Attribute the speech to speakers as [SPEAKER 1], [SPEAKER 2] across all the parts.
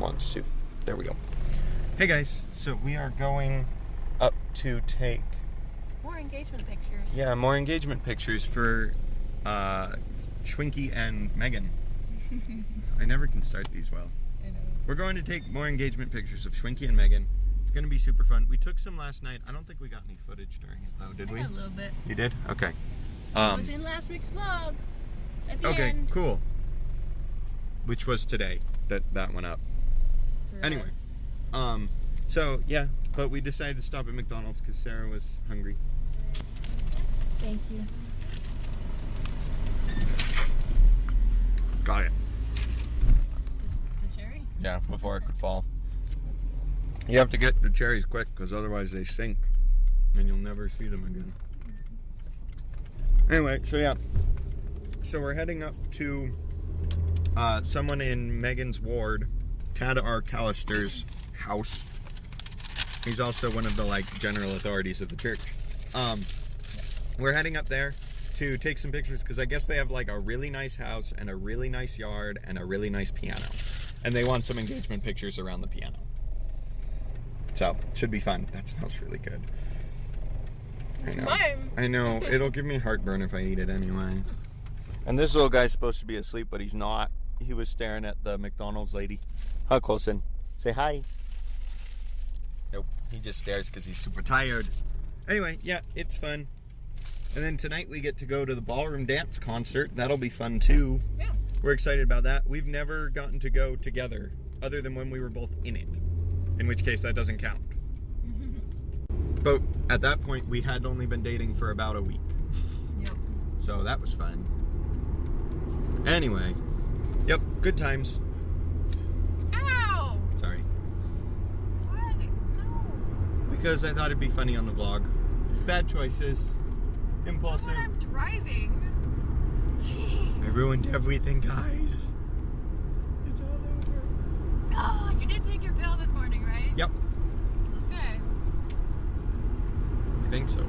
[SPEAKER 1] wants to. There we go. Hey guys, so we are going up to take
[SPEAKER 2] more engagement pictures.
[SPEAKER 1] Yeah, more engagement pictures for Schwinky and Megan. I never can start these well.
[SPEAKER 2] I know.
[SPEAKER 1] We're going to take more engagement pictures of Schwinky and Megan. It's going to be super fun. We took some last night. I don't think we got any footage during it though, did we?
[SPEAKER 2] A little bit.
[SPEAKER 1] You did? Okay.
[SPEAKER 2] It was in last week's vlog. At the
[SPEAKER 1] Okay,
[SPEAKER 2] end.
[SPEAKER 1] cool. Which was today that went up.
[SPEAKER 2] For
[SPEAKER 1] Anyway.
[SPEAKER 2] us.
[SPEAKER 1] So yeah, but we decided to stop at McDonald's because Sarah was hungry.
[SPEAKER 2] Thank you.
[SPEAKER 1] Got it.
[SPEAKER 2] The cherry?
[SPEAKER 1] Yeah, before it could fall. You have to get the cherries quick because otherwise they sink and you'll never see them again. Anyway, so yeah. So we're heading up to someone in Megan's ward, Tad R. Callister's house. He's also one of the general authorities of the church. We're heading up there to take some pictures because I guess they have a really nice house and a really nice yard and a really nice piano. And they want some engagement pictures around the piano. So, should be fun. That smells really good. I know.
[SPEAKER 2] Mine.
[SPEAKER 1] I know. It'll give me heartburn if I eat it anyway. And this little guy's supposed to be asleep, but he's not. He was staring at the McDonald's lady. Hi, Colson. Say hi. Nope. He just stares because he's super tired. Anyway, yeah, it's fun. And then tonight we get to go to the ballroom dance concert. That'll be fun too.
[SPEAKER 2] Yeah.
[SPEAKER 1] We're excited about that. We've never gotten to go together, other than when we were both in it. In which case that doesn't count. But at that point we had only been dating for about a week.
[SPEAKER 2] Yep.
[SPEAKER 1] So that was fun. Anyway. Yep, good times.
[SPEAKER 2] Ow!
[SPEAKER 1] Sorry.
[SPEAKER 2] Why? No.
[SPEAKER 1] Because I thought it'd be funny on the vlog. Bad choices. Impulsive.
[SPEAKER 2] But I'm driving. Gee.
[SPEAKER 1] I ruined everything, guys. It's all over.
[SPEAKER 2] Oh, you did take your pill this morning, right?
[SPEAKER 1] Yep,
[SPEAKER 2] Okay.
[SPEAKER 1] I think so.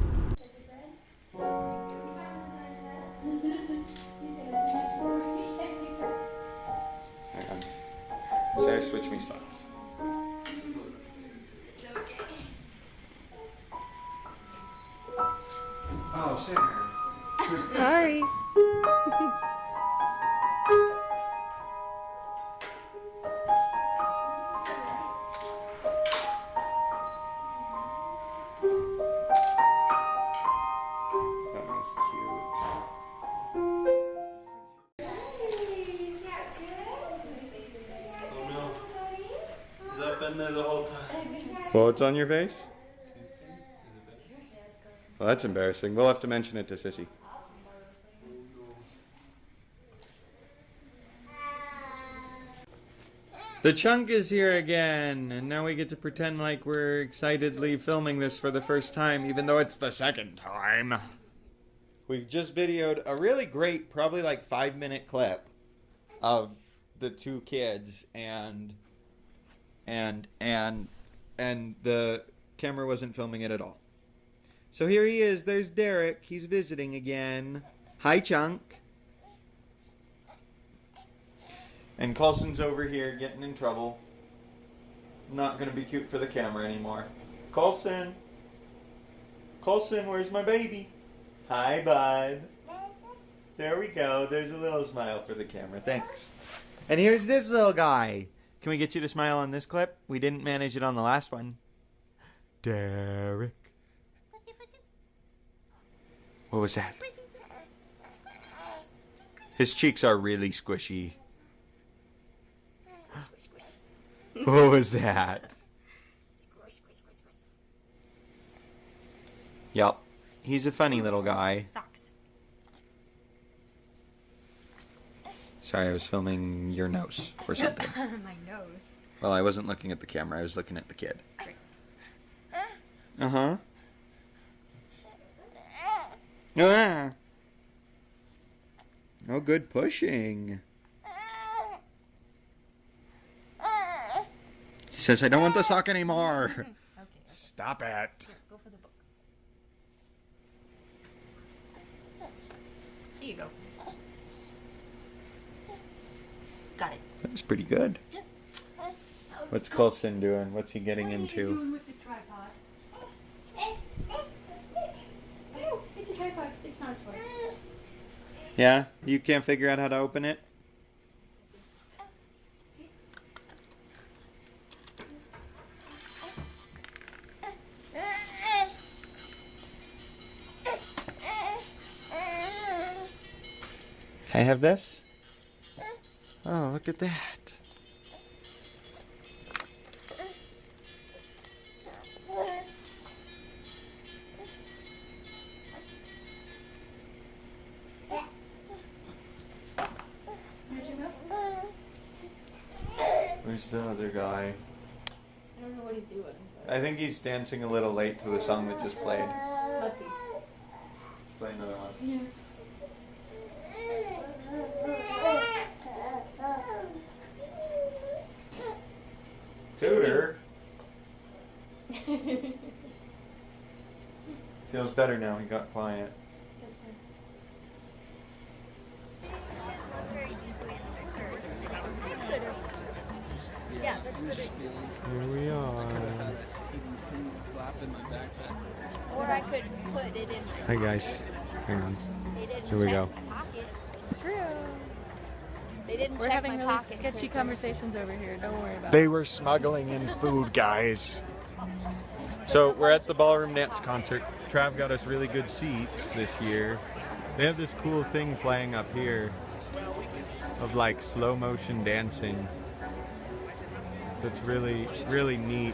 [SPEAKER 1] Hang on. Sarah, switch me spots. Oh, Sarah.
[SPEAKER 2] Sorry.
[SPEAKER 1] That was cute.
[SPEAKER 3] Is that good?
[SPEAKER 1] Oh no. Has that been there the whole time? Well, it's on your face? Well, that's embarrassing. We'll have to mention it to Sissy. The chunk is here again, and now we get to pretend like we're excitedly filming this for the first time, even though it's the second time. We just videoed a really great, probably 5-minute clip of the two kids, and the camera wasn't filming it at all. So here he is. There's Derek. He's visiting again. Hi, Chunk. And Coulson's over here getting in trouble. Not going to be cute for the camera anymore. Coulson. Coulson, where's my baby? Hi, bud. There we go. There's a little smile for the camera. Thanks. And here's this little guy. Can we get you to smile on this clip? We didn't manage it on the last one. Derek. What was that? His cheeks are really squishy. What was that? Yup. He's a funny little guy.
[SPEAKER 2] Socks.
[SPEAKER 1] Sorry, I was filming your nose or something.
[SPEAKER 2] My nose.
[SPEAKER 1] Well, I wasn't looking at the camera. I was looking at the kid.
[SPEAKER 2] Great.
[SPEAKER 1] Uh-huh. Ah. Oh, good pushing. He says, I don't want the sock anymore.
[SPEAKER 2] Okay.
[SPEAKER 1] Stop it.
[SPEAKER 2] Here, go for the book. Here you go. Got it.
[SPEAKER 1] That was pretty good.
[SPEAKER 2] Yeah.
[SPEAKER 1] What's Colson doing? What's he getting
[SPEAKER 2] What are you
[SPEAKER 1] into?
[SPEAKER 2] doing with the tripod? No, it's a tripod. It's not a toy.
[SPEAKER 1] Yeah? You can't figure out how to open it? Can I have this? Oh, look at that. Where's the other guy?
[SPEAKER 2] I don't know what he's doing.
[SPEAKER 1] I think he's dancing a little late to the song that just played.
[SPEAKER 2] Must be.
[SPEAKER 1] Play another one.
[SPEAKER 2] Yeah.
[SPEAKER 1] Tutor. Feels better now. He got quiet.
[SPEAKER 2] Yeah, that's the
[SPEAKER 1] Here we are.
[SPEAKER 2] Or I could put it in my
[SPEAKER 1] Hi guys. Hang on.
[SPEAKER 2] They didn't
[SPEAKER 1] Here we
[SPEAKER 2] check
[SPEAKER 1] go.
[SPEAKER 2] my pocket.
[SPEAKER 3] It's true.
[SPEAKER 2] They didn't
[SPEAKER 3] We're
[SPEAKER 2] check
[SPEAKER 3] having
[SPEAKER 2] my
[SPEAKER 3] really
[SPEAKER 2] pocket
[SPEAKER 3] sketchy
[SPEAKER 2] because
[SPEAKER 3] conversations over here. Don't worry about it.
[SPEAKER 1] They were smuggling in food, guys. So we're at the ballroom dance concert. Trav got us really good seats this year. They have this cool thing playing up here of like slow motion dancing. That's really, really neat.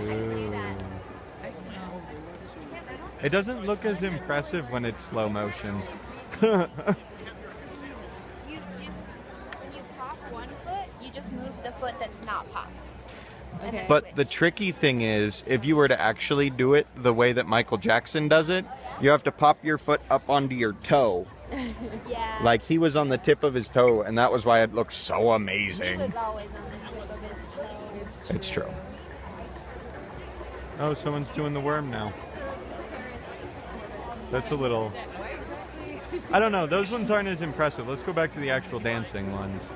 [SPEAKER 1] Ooh. It doesn't look as impressive when it's slow motion.
[SPEAKER 4] You just, when you pop one foot, you just move the foot that's not popped. And then
[SPEAKER 1] But the
[SPEAKER 4] switch.
[SPEAKER 1] tricky thing is, if you were to actually do it the way that Michael Jackson does it, you have to pop your foot up onto your toe.
[SPEAKER 4] Yeah.
[SPEAKER 1] Like he was on the tip of his toe, and that was why it looked so
[SPEAKER 4] he
[SPEAKER 1] amazing.
[SPEAKER 4] was always on the tip of his toe.
[SPEAKER 1] It's true. Oh, someone's doing the worm now. That's a little... I don't know, those ones aren't as impressive. Let's go back to the actual dancing ones.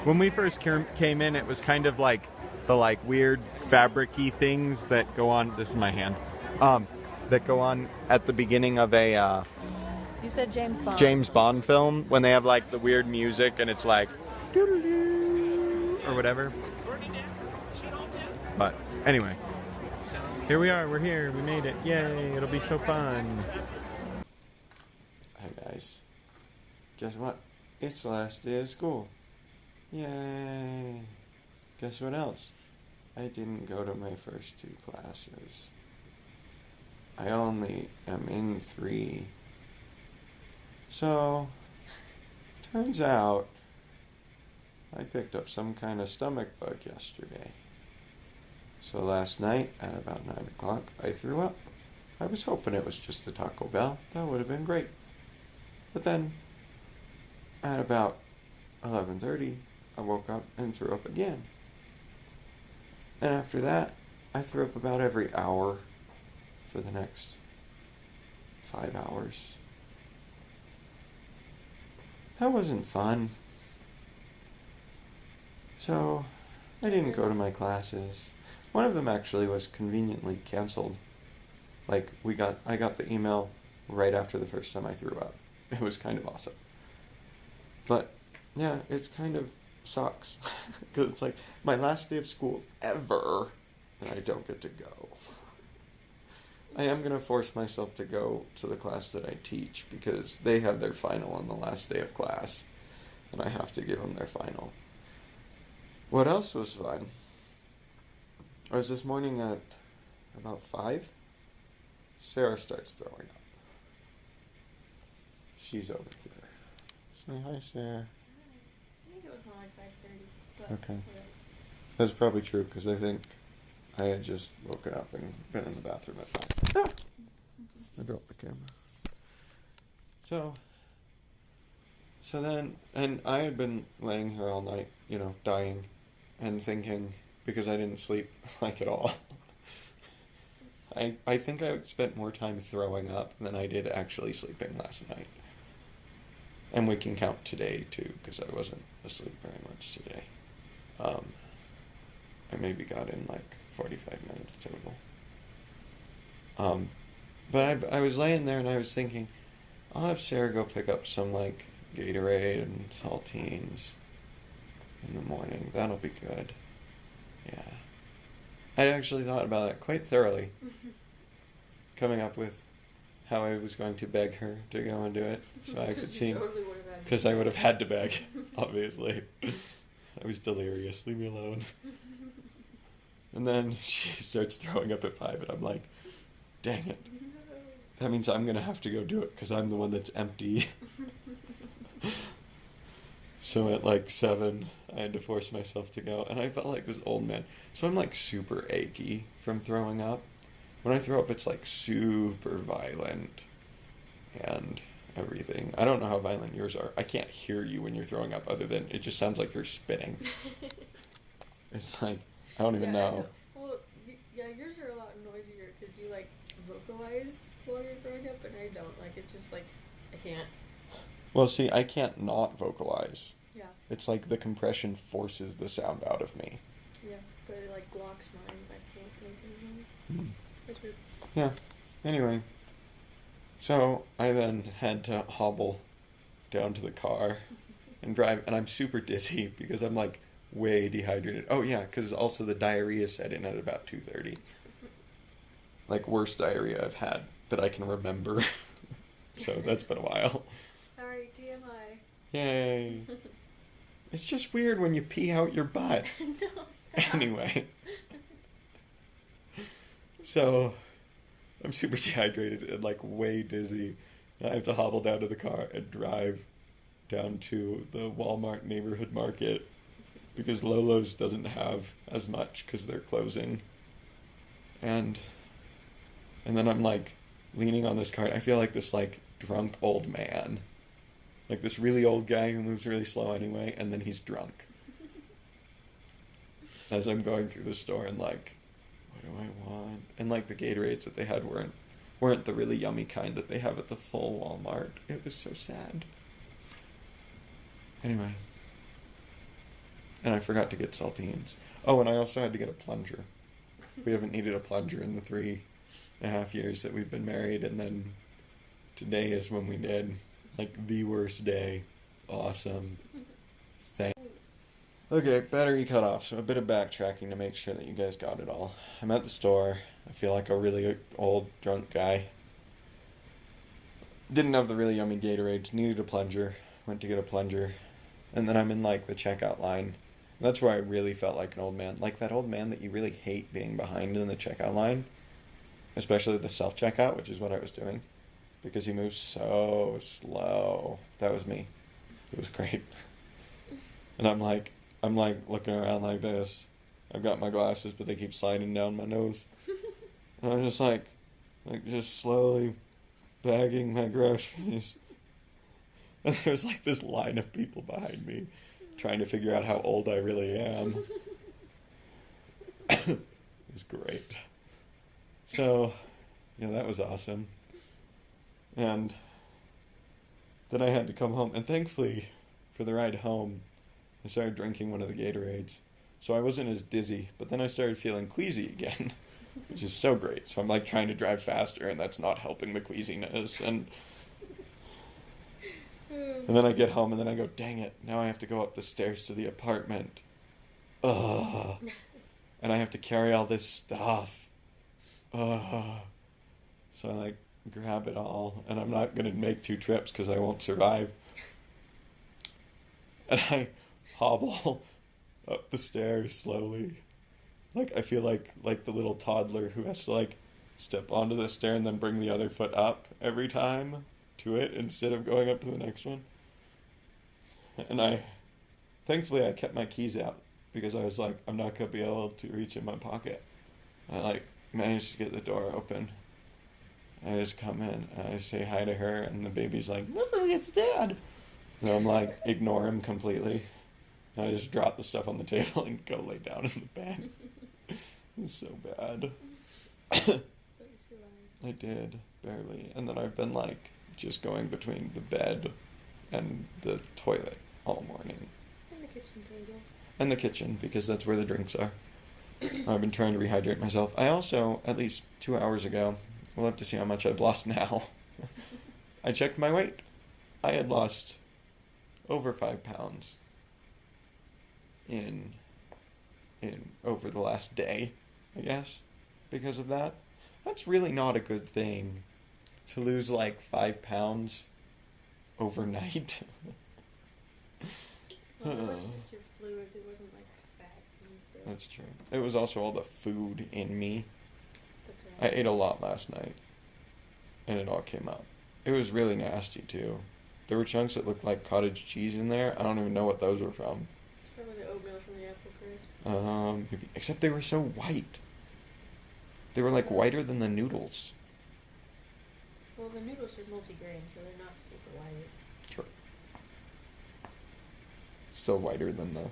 [SPEAKER 1] When we first came in, it was kind of like the like weird fabric-y things that go on... This is my hand. That go on at the beginning of a
[SPEAKER 3] You said James Bond.
[SPEAKER 1] James Bond film, when they have like the weird music and it's like... doo-doo-doo, or whatever. But anyway. Here we are, we're here, we made it. Yay, it'll be so fun. Hi guys. Guess what? It's the last day of school. Yay. Guess what else? I didn't go to my first 2 classes. I only am in 3. So, turns out, I picked up some kind of stomach bug yesterday. So last night, at about 9 o'clock, I threw up. I was hoping it was just the Taco Bell. That would have been great. But then, at about 11:30, I woke up and threw up again. And after that, I threw up about every hour for the next 5 hours. That wasn't fun. So, I didn't go to my classes. One of them actually was conveniently canceled. Like, I got the email right after the first time I threw up. It was kind of awesome. But, yeah, it's kind of sucks. Because it's like my last day of school ever, and I don't get to go. I am going to force myself to go to the class that I teach, because they have their final on the last day of class, and I have to give them their final. What else was fun? I was this morning at about 5. Sarah starts throwing up. She's over here. Say hi, Sarah.
[SPEAKER 2] I think it was more like 5:30.
[SPEAKER 1] Okay. That's probably true, because I think I had just woken up and been in the bathroom at 5. Ah! I dropped the camera. So then, and I had been laying here all night, dying, and thinking, because I didn't sleep, like, at all. I think I spent more time throwing up than I did actually sleeping last night. And we can count today, too, because I wasn't asleep very much today. I maybe got in like 45 minutes total. But I was laying there and I was thinking, I'll have Sarah go pick up some like Gatorade and saltines in the morning. That'll be good. Yeah. I actually thought about it quite thoroughly. Coming up with how I was going to beg her to go and do it so I could see.
[SPEAKER 2] Totally would have had to.
[SPEAKER 1] Because I would have had to beg, obviously. I was delirious. Leave me alone. And then she starts throwing up at 5 and I'm like, dang it. That means I'm going to have to go do it because I'm the one that's empty. So at like 7, I had to force myself to go. And I felt like this old man. So I'm like super achy from throwing up. When I throw up, it's like super violent and everything. I don't know how violent yours are. I can't hear you when you're throwing up other than it just sounds like you're spitting. It's like, I don't even know.
[SPEAKER 2] Well, yeah, yours are a lot noisier because you like vocalize while you're throwing up, and I don't. Like, it's just like, I can't.
[SPEAKER 1] Well, see, I can't not vocalize.
[SPEAKER 2] Yeah.
[SPEAKER 1] It's like the compression forces the sound out of me.
[SPEAKER 2] Yeah, but it like blocks mine. I can't make any noise.
[SPEAKER 1] Mm.
[SPEAKER 2] That's weird.
[SPEAKER 1] Yeah. Anyway. So I then had to hobble down to the car and drive, and I'm super dizzy because I'm like way dehydrated. Oh yeah, because also the diarrhea set in at about 2:30. Like worst diarrhea I've had that I can remember. So that's been a while.
[SPEAKER 2] Sorry, TMI.
[SPEAKER 1] Yay. It's just weird when you pee out your butt.
[SPEAKER 2] No, stop.
[SPEAKER 1] Anyway. So I'm super dehydrated and like way dizzy. I have to hobble down to the car and drive down to the Walmart neighborhood market because Lolo's doesn't have as much because they're closing. And then I'm like leaning on this cart. I feel like this like drunk old man. Like this really old guy who moves really slow anyway, and then he's drunk. As I'm going through the store and like, what do I want? And like the Gatorades that they had weren't the really yummy kind that they have at the full Walmart. It was so sad. Anyway. And I forgot to get saltines. Oh, and I also had to get a plunger. We haven't needed a plunger in the 3.5 years that we've been married, and then today is when we did. Like the worst day. Awesome. Okay, battery cut off, so a bit of backtracking to make sure that you guys got it all. I'm at the store. I feel like a really old, drunk guy. Didn't have the really yummy Gatorades. Needed a plunger. Went to get a plunger. And then I'm in, like, the checkout line. And that's where I really felt like an old man. Like that old man that you really hate being behind in the checkout line. Especially the self-checkout, which is what I was doing. Because he moves so slow. That was me. It was great. And I'm like looking around like this. I've got my glasses, but they keep sliding down my nose. And I'm just like just slowly bagging my groceries. And there's like this line of people behind me trying to figure out how old I really am. It was great. So, yeah, that was awesome. And then I had to come home. And thankfully, for the ride home, I started drinking one of the Gatorades. So I wasn't as dizzy. But then I started feeling queasy again, which is so great. So I'm like trying to drive faster, and that's not helping the queasiness. And then I get home, and then I go, dang it, now I have to go up the stairs to the apartment. Ugh. And I have to carry all this stuff. Ugh. So I like grab it all, and I'm not going to make 2 trips because I won't survive. And I hobble up the stairs slowly. Like, I feel like the little toddler who has to, like, step onto the stair and then bring the other foot up every time to it instead of going up to the next one. And thankfully I kept my keys out because I was like, I'm not going to be able to reach in my pocket. I, like, managed to get the door open. I just come in, and I say hi to her, and the baby's like, "Look, it's Dad!" And I'm like, ignore him completely. And I just drop the stuff on the table and go lay down in the bed. It's so bad. I did, barely. And then I've been, like, just going between the bed and the toilet all morning.
[SPEAKER 2] And the kitchen table.
[SPEAKER 1] And the kitchen, because that's where the drinks are. I've been trying to rehydrate myself. I also, at least 2 hours ago, we'll have to see how much I've lost now. I checked my weight. I had lost over 5 pounds in over the last day, I guess, because of that. That's really not a good thing, to lose like 5 pounds overnight.
[SPEAKER 2] Well, it was just your fluids. It wasn't like fat and stuff.
[SPEAKER 1] That's true. It was also all the food in me.
[SPEAKER 2] But,
[SPEAKER 1] I ate a lot last night, and it all came out. It was really nasty, too. There were chunks that looked like cottage cheese in there. I don't even know what those were from.
[SPEAKER 2] It's probably the oatmeal from the apple crisp.
[SPEAKER 1] Maybe. Except they were so white. They were like whiter than the noodles.
[SPEAKER 2] Well, the noodles are multi-grain, so they're not super white.
[SPEAKER 1] Sure. Still whiter than the...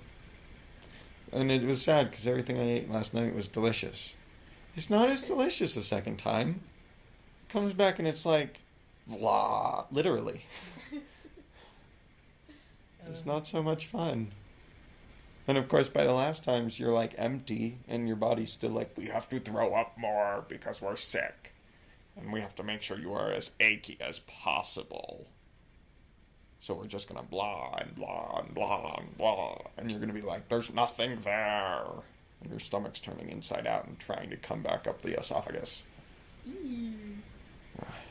[SPEAKER 1] And it was sad because everything I ate last night was delicious. It's not as delicious the second time. Comes back and it's like, blah, literally. It's not so much fun. And of course, by the last times, you're like empty, and your body's still like, we have to throw up more because we're sick. And we have to make sure you are as achy as possible. So we're just gonna blah and blah and blah and blah. And you're gonna be like, there's nothing there. And your stomach's turning inside out and trying to come back up the esophagus.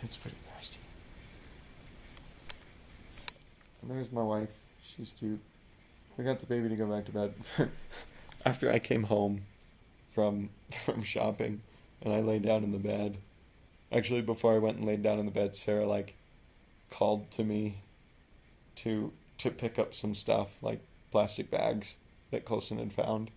[SPEAKER 1] It's pretty nasty. And there's my wife. She's cute. I got the baby to go back to bed. After I came home from shopping and I laid down in the bed. Actually, before I went and laid down in the bed, Sarah, like, called to me to pick up some stuff, like plastic bags that Colson had found.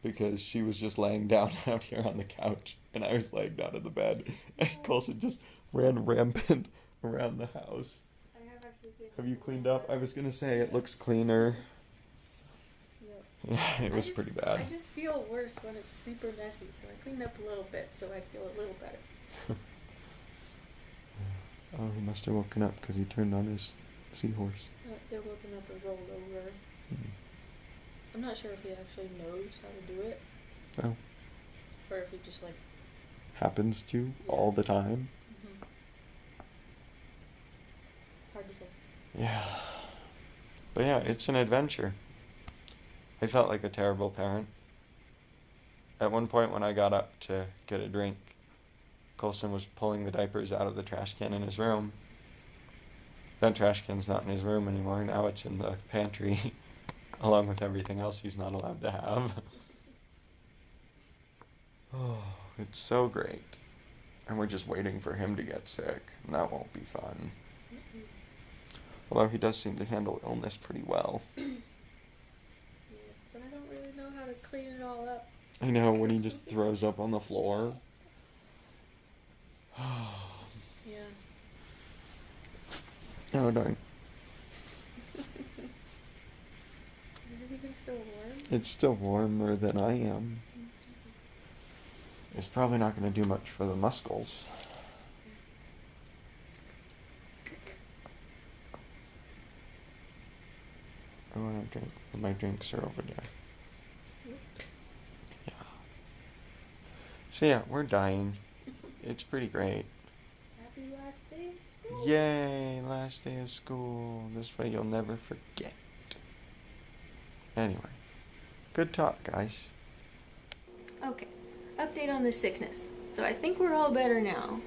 [SPEAKER 1] Because she was just laying down out here on the couch, and I was laying down in the bed, and Colson just ran rampant around the house.
[SPEAKER 2] I have actually cleaned
[SPEAKER 1] Have you cleaned up? I was gonna say it looks cleaner.
[SPEAKER 2] Yep.
[SPEAKER 1] Yeah, it was pretty bad.
[SPEAKER 2] I just feel worse when it's super messy, so I cleaned up a little bit, so I feel a little better.
[SPEAKER 1] Oh, he must have woken up because he turned on his seahorse.
[SPEAKER 2] They're woken up and rolled over.
[SPEAKER 1] Mm.
[SPEAKER 2] I'm not sure if he actually knows how to do it,
[SPEAKER 1] Oh,
[SPEAKER 2] or if he just like.
[SPEAKER 1] happens to all the time.
[SPEAKER 2] Hard to say.
[SPEAKER 1] Yeah. But yeah, it's an adventure. I felt like a terrible parent. At one point when I got up to get a drink, Colson was pulling the diapers out of the trash can in his room. That trash can's not in his room anymore. Now it's in the pantry, along with everything else he's not allowed to have. Oh, it's so great. And we're just waiting for him to get sick, and that won't be fun. Although he does seem to handle illness pretty well.
[SPEAKER 2] Yeah, but I don't really know how to clean it all up.
[SPEAKER 1] I know, when he just throws up on the floor.
[SPEAKER 2] Yeah.
[SPEAKER 1] Oh, darn.
[SPEAKER 2] Is it even still warm?
[SPEAKER 1] It's still warmer than I am. It's probably not going to do much for the muscles. I want to drink. My drinks are over there. Yeah. So yeah, we're dying. It's pretty great.
[SPEAKER 2] Happy last day of school.
[SPEAKER 1] Yay, last day of school. This way you'll never forget. Anyway, good talk, guys.
[SPEAKER 2] Okay, update on the sickness. So I think we're all better now.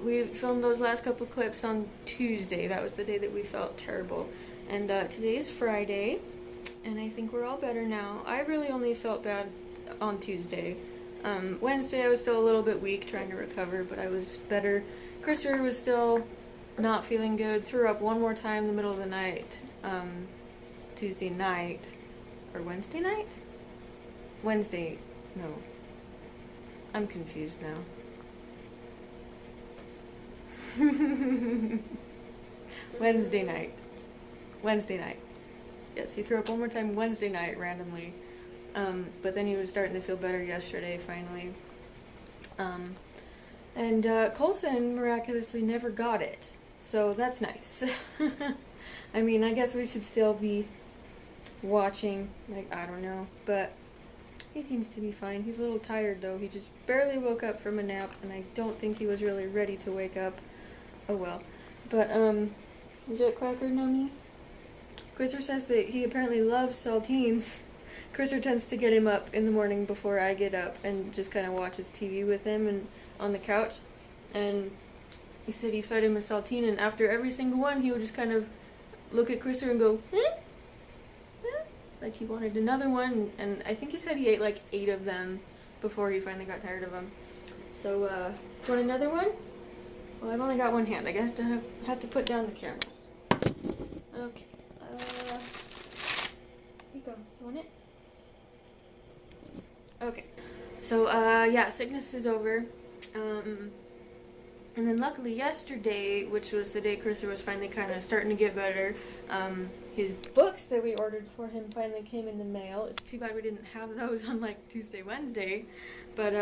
[SPEAKER 2] We filmed those last couple clips on Tuesday. That was the day that we felt terrible. And today's Friday, and I think we're all better now. I really only felt bad on Tuesday. Wednesday I was still a little bit weak, trying to recover, but I was better. Christopher was still not feeling good, threw up one more time in the middle of the night, Tuesday night, or Wednesday night? Wednesday, no. I'm confused now. Wednesday night. Yes, he threw up one more time Wednesday night randomly. But then he was starting to feel better yesterday, finally. And Colson miraculously never got it. So that's nice. I mean, I guess we should still be watching. Like, I don't know. But he seems to be fine. He's a little tired though. He just barely woke up from a nap, and I don't think he was really ready to wake up. Oh well. But, is it Cracker Nummy? Christopher says that he apparently loves saltines. Christopher tends to get him up in the morning before I get up and just kind of watches TV with him and on the couch. And he said he fed him a saltine, and after every single one, he would just kind of look at Christopher and go, eh? Eh? Like he wanted another one. And I think he said he ate like 8 of them before he finally got tired of them. So, do you want another one? Well, I've only got one hand. I guess I have to put down the camera. Okay. Here you go. You want it? Okay. So, yeah, sickness is over. And then luckily yesterday, which was the day Christopher was finally kind of starting to get better, his books that we ordered for him finally came in the mail. It's too bad we didn't have those on like Tuesday, Wednesday. But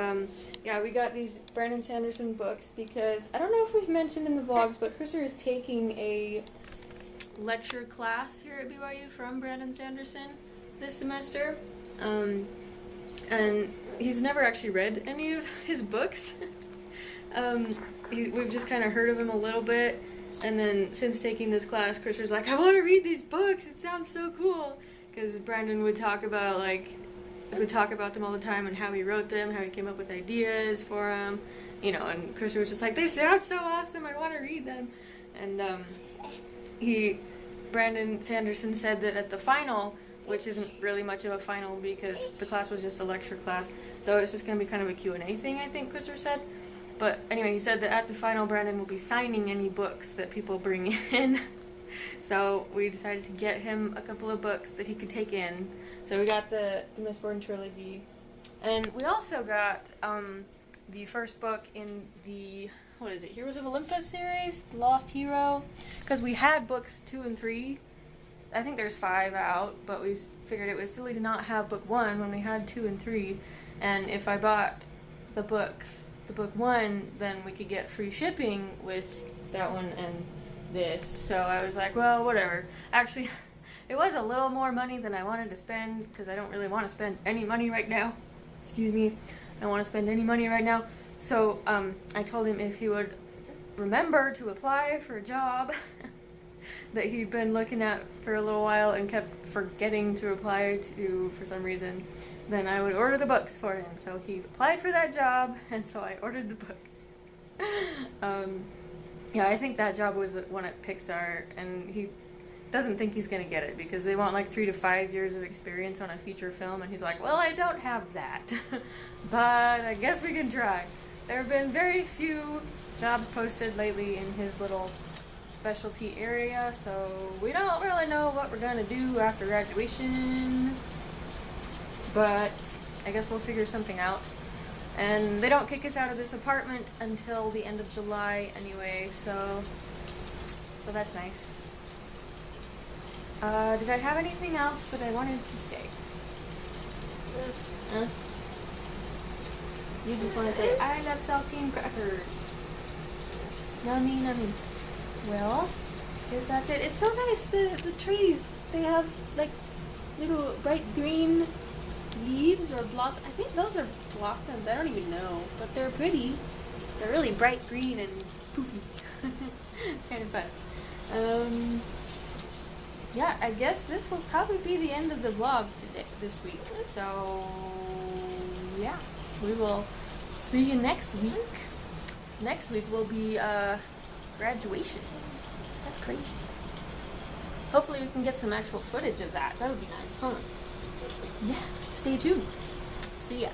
[SPEAKER 2] yeah, we got these Brandon Sanderson books because I don't know if we've mentioned in the vlogs, but Christopher is taking a lecture class here at BYU from Brandon Sanderson this semester. And he's never actually read any of his books. We've just kind of heard of him a little bit, and then since taking this class, Christopher's like, I want to read these books, it sounds so cool, because Brandon would talk about them all the time and how he wrote them, how he came up with ideas for them, you know, and Christopher was just like, they sound so awesome, I want to read them. And Brandon Sanderson said that at the final, which isn't really much of a final because the class was just a lecture class, so it's just going to be kind of a Q&A thing, I think Christopher said. But anyway, he said that at the final, Brandon will be signing any books that people bring in. So we decided to get him a couple of books that he could take in. So we got the Mistborn trilogy. And we also got the first book in the, what is it, Heroes of Olympus series? The Lost Hero? Because we had books 2 and 3. I think there's 5 out, but we figured it was silly to not have book 1 when we had 2 and 3. And if I bought the book 1, then we could get free shipping with that one and this. So I was like, well, whatever. Actually, it was a little more money than I wanted to spend because I don't really want to spend any money right now. Excuse me. I don't want to spend any money right now. So I told him if he would remember to apply for a job that he'd been looking at for a little while and kept forgetting to apply to for some reason, then I would order the books for him. So he applied for that job, and so I ordered the books. Yeah, I think that job was the one at Pixar, and he doesn't think he's going to get it because they want like 3 to 5 years of experience on a feature film, and he's like, well, I don't have that, but I guess we can try. There have been very few jobs posted lately in his little specialty area, so we don't really know what we're going to do after graduation. But I guess we'll figure something out. And they don't kick us out of this apartment until the end of July anyway, so that's nice. Did I have anything else that I wanted to say? You just want to say, I love saltine crackers. Yummy, yummy. Well, I guess that's it. It's so nice, the trees. They have like little bright green leaves or blossoms. I think those are blossoms. I don't even know, but they're pretty. They're really bright green and poofy. Kind of fun. Yeah, I guess this will probably be the end of the vlog this week. So yeah, we will see you next week. Next week will be graduation. That's crazy. Hopefully we can get some actual footage of that. That would be nice, huh? Yeah, stay tuned. See ya.